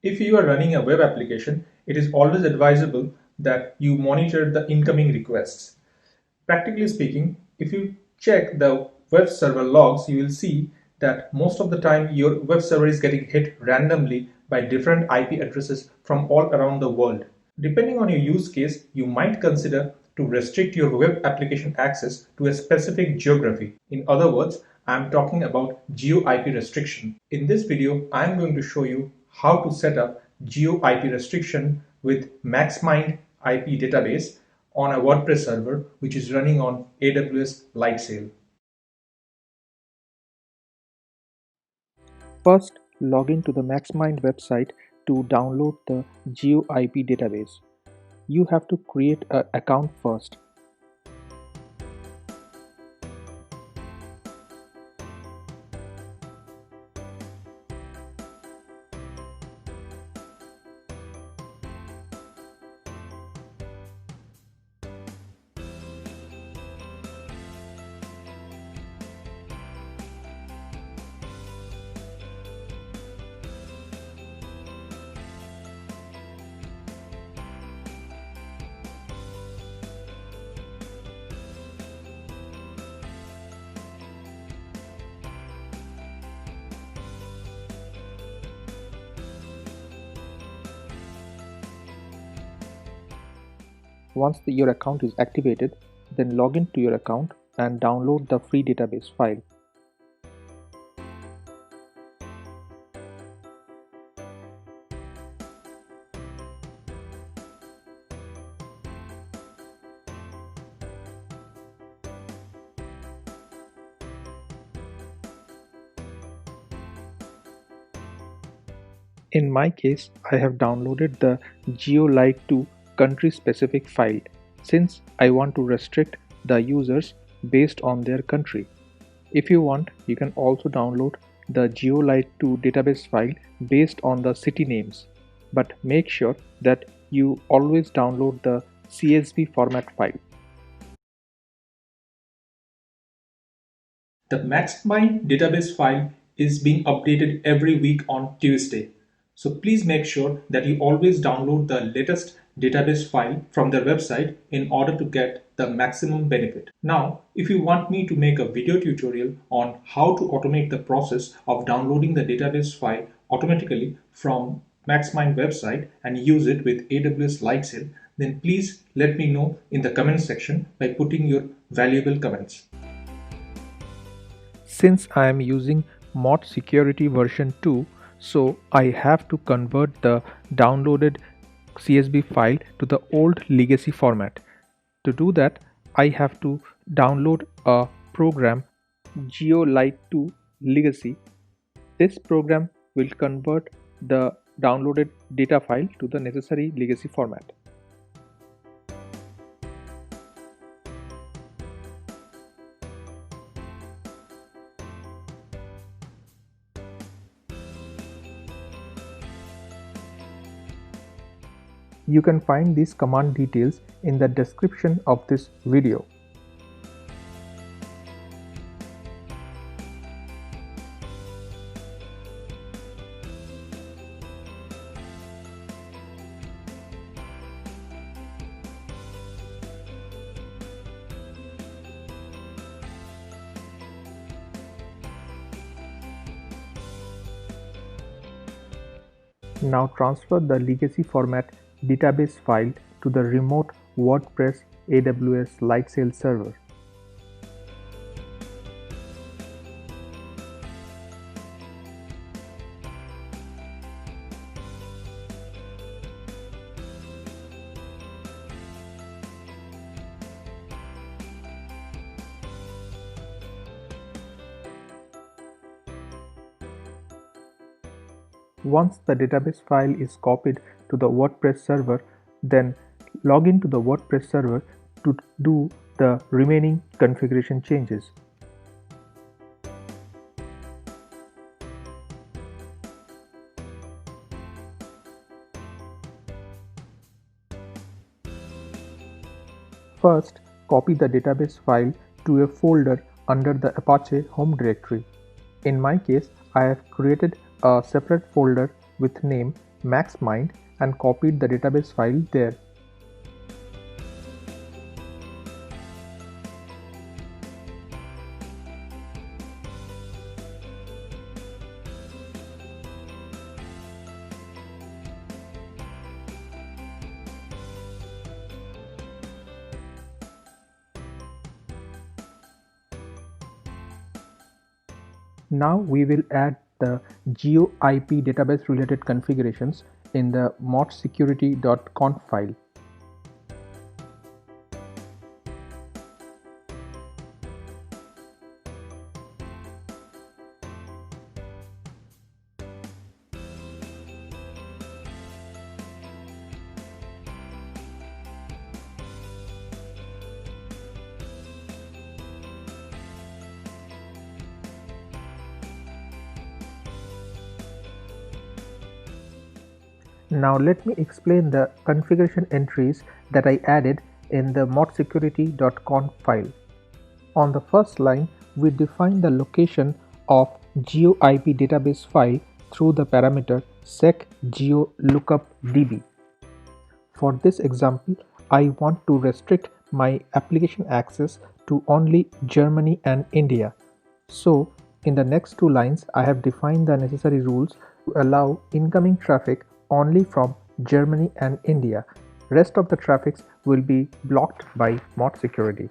If you are running a web application, it is always advisable that you monitor the incoming requests. Practically speaking, if you check the web server logs, you will see that most of the time your web server is getting hit randomly by different IP addresses from all around the world. Depending on your use case, you might consider to restrict your web application access to a specific geography. In other words, I am talking about geoip restriction. In this video, I am going to show you how to set up geoip restriction with MaxMind IP database on a Wordpress server which is running on AWS Lightsail. First, log in to the MaxMind website to download the geoip database. You have to create an account first. Once your account is activated, then log in to your account and download the free database file. In my case, I have downloaded the geolite2 country-specific file since I want to restrict the users based on their country. If you want, you can also download the geolite2 database file based on the city names, but make sure that you always download the CSV format file. The MaxMind database file is being updated every week on Tuesday. So please make sure that you always download the latest database file from their website in order to get the maximum benefit. Now, if you want me to make a video tutorial on how to automate the process of downloading the database file automatically from MaxMind website and use it with AWS Lightsail, then please let me know in the comment section by putting your valuable comments. Since I am using Mod Security version 2, so I have to convert the downloaded CSV file to the old legacy format. To do that, I have to download a program, geolite2 legacy. This program will convert the downloaded data file to the necessary legacy format. You can find these command details in the description of this video. Now transfer the legacy format database file to the remote WordPress AWS Lightsail server. Once the database file is copied to the WordPress server, then log into the WordPress server to do the remaining configuration changes. First, copy the database file to a folder under the Apache home directory. In my case, I have created a separate folder with name maxmind and copied the database file there. Now we will add the geoip database related configurations in the modsecurity.conf file. Now let me explain the configuration entries that I added in the modsecurity.conf file. On the first line, we define the location of geoip database file through the parameter secgeolookupdb. For this example, I want to restrict my application access to only Germany and India. So, in the next two lines, I have defined the necessary rules to allow incoming traffic only from Germany and India. Rest of the traffics will be blocked by mod security.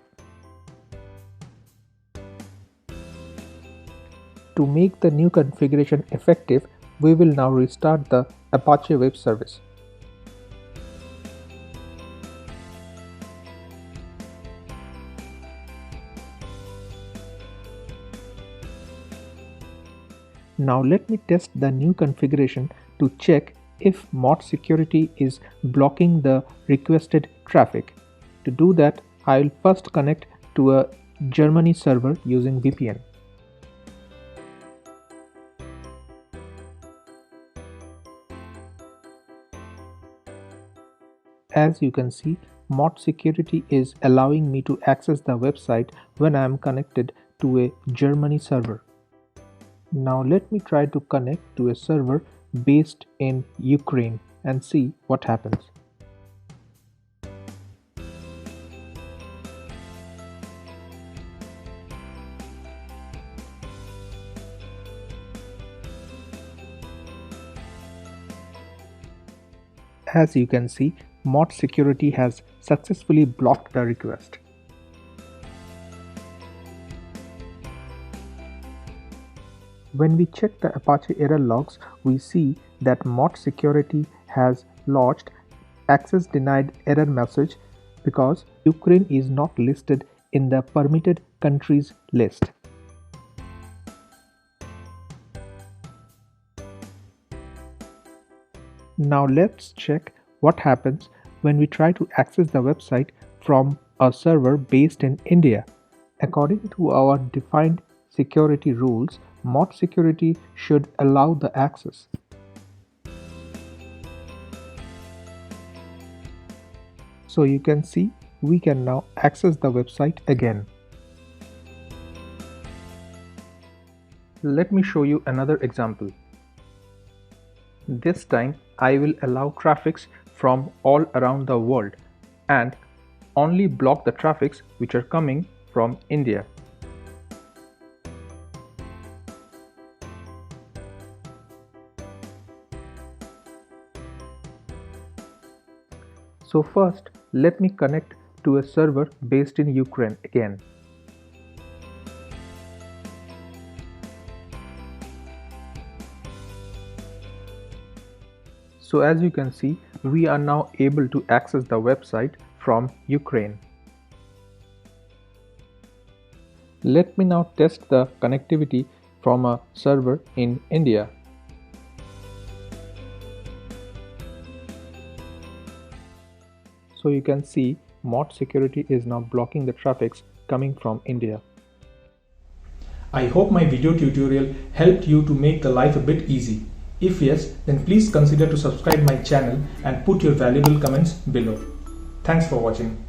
To make the new configuration effective, we will now restart the Apache web service. Now let me test the new configuration to check if mod security is blocking the requested traffic. To do that, I will first connect to a Germany server using VPN. As you can see, mod security is allowing me to access the website when I am connected to a Germany server. Now let me try to connect to a server based in Ukraine and see what happens. As you can see, mod security has successfully blocked the request. When we check the Apache error logs, we see that mod security has lodged access denied error message because Ukraine is not listed in the permitted countries list. Now let's check what happens when we try to access the website from a server based in India. According to our defined security rules, mod security should allow the access. So you can see we can now access the website again. Let me show you another example. This time I will allow traffics from all around the world and only block the traffics which are coming from India. So first, let me connect to a server based in Ukraine again. So as you can see, we are now able to access the website from Ukraine. Let me now test the connectivity from a server in India. So you can see mod security is now blocking the traffics coming from India. I hope my video tutorial helped you to make the life a bit easy. If yes, then please consider to subscribe my channel and put your valuable comments below. Thanks for watching.